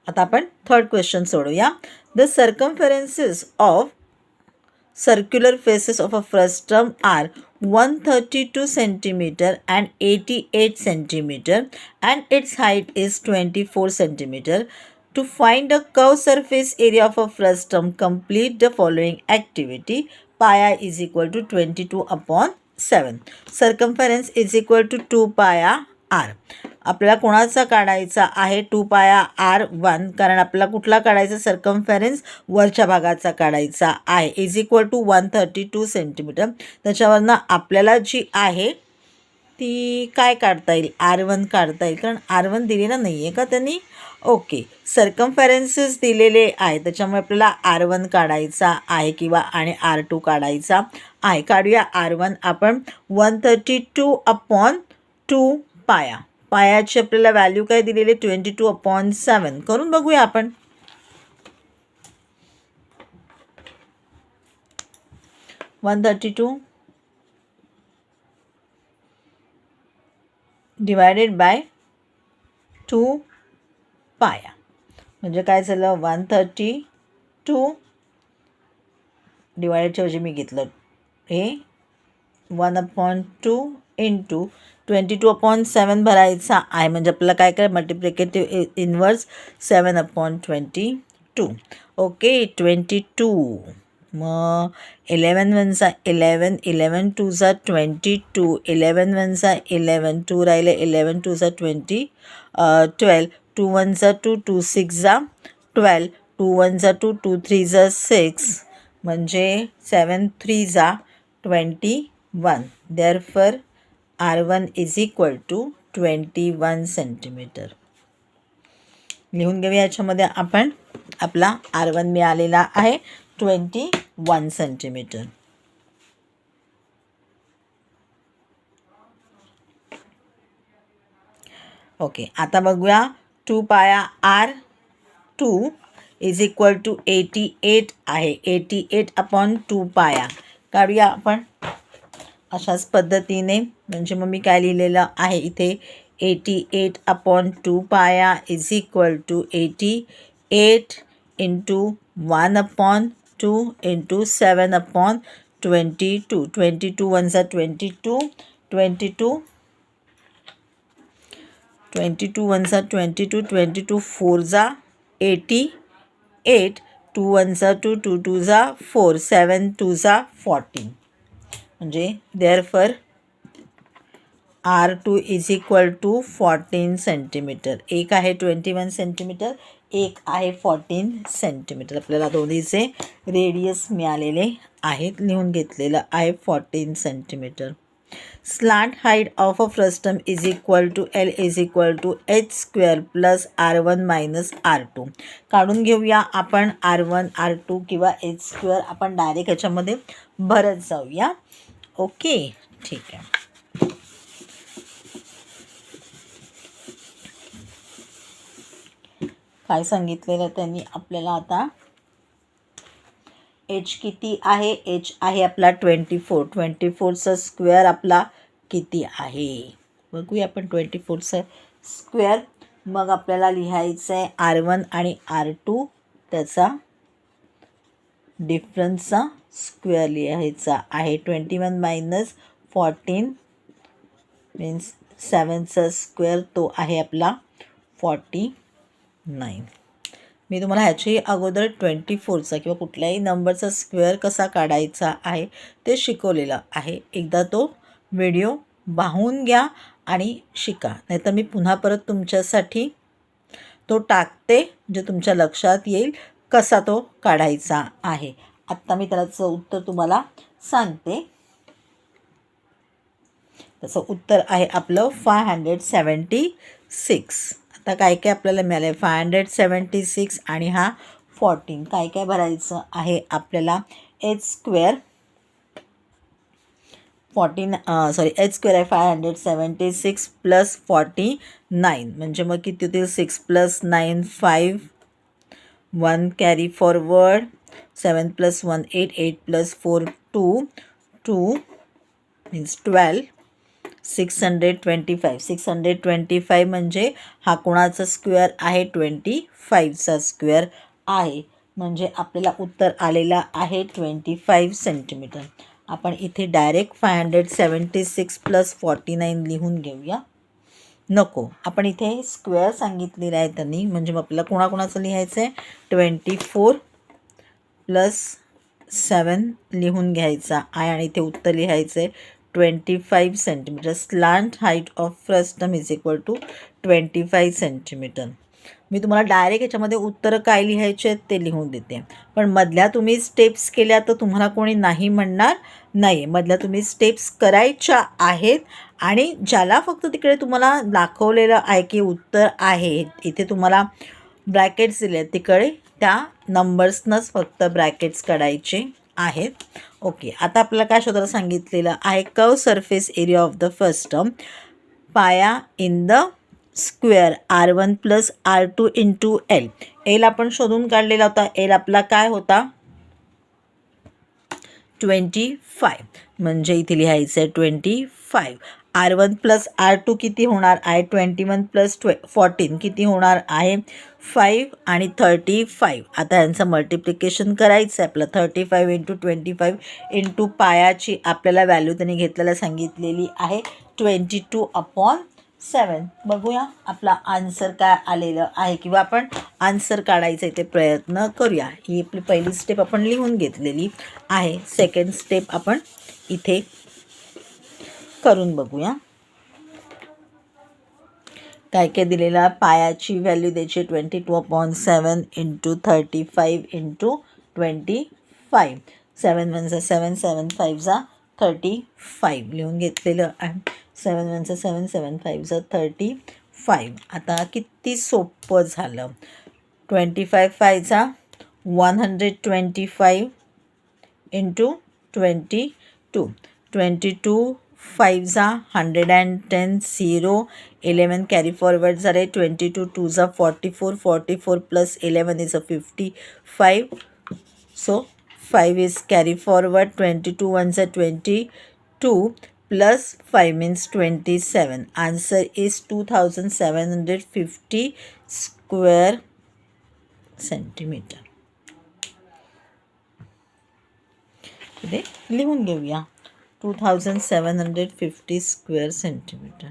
आता आपण third question सोडूया. The circumferences of circular faces of a frustum are 132 centimeter and 88 centimeter and its height is 24 centimeter. To find a curved surface area of a frustum, complete the following activity. Pi r is equal to 22 upon 7. Circumference is equal to 2 pi r. आपल्याला कोणाचा काढायचा आहे 2 पाया r1, कारण आपल्याला कुठला काढायचा circumference वरच्या भागाचा काढायचा आहे इज इक्वल टू 132 सेंटीमीटर. त्याच्यावरनं आपल्याला जी आहे ती काय काढता येईल r1 काढता येईल, कारण r1 दिलेला नाही आहे का त्यांनी. ओके, सर्कम्फरन्सेस दिलेले आहे त्याच्यामुळे आपल्याला r1 काढायचा आहे किंवा आणि r2 काढायचा आहे. काढूया r1 आपण 132 अपॉन 2 पाया. पायाची आपल्याला व्हॅल्यू काय दिलेली 22 अपॉन 7. करून बघूया आपण. वन 32 डिवायडेड बाय 2 पाया म्हणजे काय झालं 132 डिवायडेडच्या ऐवजी मी घेतलं हे 1/2 इंटू 22 अपॉन 7 भरायचा आहे. म्हणजे आपल्याला काय काय मल्टिप्लिकेटिव्ह इनवर्स 7/22. ओके, 22 मग 11 1 11 11 2 22 11 1 11 2 राहिले 11 2 20 12 2 1 2 2 6 12 2 1 2 2 3 6 म्हणजे 7 3 21. Therefore r1 is equal to 21 centimetre. लिहून घेऊया. याच्यामध्ये आपण आपला r1 मिळालेला आहे 21 सेंटीमीटर. ओके, आता बघूया 2 पाया r2 इज इक्वल टू 88 आहे. 88 अपॉन 2 पाया काढूया आपण अशाच पद्धतीने. म्हणजे मग मी काय लिहिलेलं आहे इथे 88 अपॉन 2 पाया is equal to 88 into 1/2 into 7/22. 22 1 22 22 22 1 22 22 4 88 2 1 2 2 2 4 7 2 14. म्हणजे therefore r2 is equal to 14 centimetre. एक आहे 21 सेंटीमीटर, एक आहे 14 सेंटीमीटर. आपल्याला दोन्हीचे रेडियस मिळालेले आहेत. लिहून घेतलेलं आहे 14 centimetre. Slant height of a frustum is equal to L is equal to h² plus r1 minus r2. काढून घेऊया आपण r1 r2 किंवा h². आपण डायरेक्ट ह्याच्यामध्ये भरत जाऊया. ओके, ठीक आहे. काय सांगितलेलं त्यांनी आपल्याला आता h किती आहे. h आहे आपला 24. 24चा स्क्वेअर आपला किती आहे बघूया आपण. 24चा स्क्वेअर मग आपल्याला लिहायचं आहे r1 आणि r2 त्याचा डिफरन्सचा स्क्वेअर लिहायचा आहे. 21 मायनस 14 मीन्स 7चा स्क्वेअर तो आहे आपला 49. मी तुम्हाला ह्याच्याही अगोदर 24चा किंवा कुठल्याही नंबरचा स्क्वेअर कसा काढायचा आहे ते शिकवलेलं आहे. एकदा तो व्हिडिओ पाहून घ्या आणि शिका, नाहीतर मी पुन्हा परत तुमच्यासाठी तो टाकते जे तुमच्या लक्षात येईल कसा तो काढायचा आहे. आत्ता मी त्याचं उत्तर तुम्हाला सांगते. त्याचं उत्तर आहे आपलं 576. आता काय काय आपल्याला मिळालं आहे 576 आणि हा 14. काय काय भरायचं आहे आपल्याला h² 14 h² आहे 576 प्लस 49 म्हणजे मग किती होतील 6 plus 9 5 1 carry forward 7 plus 1 8 8 plus 4 2 2 means 12 625. 625 म्हणजे हा कोणाचा स्क्वेअर आहे? 25चा स्क्वेअर आहे. म्हणजे आपल्याला उत्तर आलेला आहे 25 सेंटीमीटर. आपण इथे डायरेक्ट 576 + 49 लिहून घेऊया. नको, आपण इथे स्क्वेअर सांगितलेला आहे त्यांनी, म्हणजे मग आपल्याला कोणाकोणाचं लिहायचं आहे? 24 + 7 लिहून घ्यायचा आहे आणि इथे उत्तर लिहायचं आहे 25 centimetre. Slant height of frustum is equal to 25 centimetre. मी तुम्हाला डायरेक्ट याच्यामध्ये उत्तरं काय लिहायचे आहेत ते लिहून देते, पण मधल्या तुम्ही स्टेप्स केल्या तर तुम्हाला कोणी नाही म्हणणार नाही. मधल्या तुम्ही स्टेप्स करायच्या आहेत आणि ज्याला फक्त तिकडे तुम्हाला दाखवलेलं आहे की उत्तर आहे, इथे तुम्हाला ब्रॅकेट्स दिले आहेत, तिकडे त्या नंबर्सनंच फक्त ब्रॅकेट्स काढायचे आहेत. ओके, आता आपल्याला काय शोधायला सांगितलेलं आहे? Curve surface area of the first term pi in the square R1 + R2 × L. L आपण शोधून काढलेला होता. एल आपला काय होता? 25. म्हणजे इथे लिहायचं आहे 25. R1 + R2 किती होणार आहे? 21 + 14 किती होणार आहे? 5 आणि 35. आता यांचं मल्टिप्लिकेशन करायचं आहे आपलं. 35 × 25 × पायाची आपल्याला व्हॅल्यू त्यांनी घेतलेला सांगितलेली आहे 22/7. बघूया आपला आन्सर काय आलेलं आहे, किंवा आपण आन्सर काढायचा इथे प्रयत्न करूया. ही आपली पहिली स्टेप आपण लिहून घेतलेली आहे. सेकंड स्टेप आपण इथे करून बघूया. काय काय दिलेला? पायाची व्हॅल्यू द्यायची 22/7 × 35 × 25. 7 × 1 7, 7 × 5 35 लिहून घेतलेलं आहे. 7 × 1 7, 7 × 5 35. आता किती सोपं झालं. 25 5 125 × 22. 22 5 110 0. 11 कॅरी फॉरवर्ड झाले. 22 2 44. 44 + 11 is 55. So 5 is carry forward. 22 1s 22 plus 5 means 27. Answer is 2750 square centimeter. इथे लिहून घेऊया 2750 स्क्वेअर सेंटीमीटर.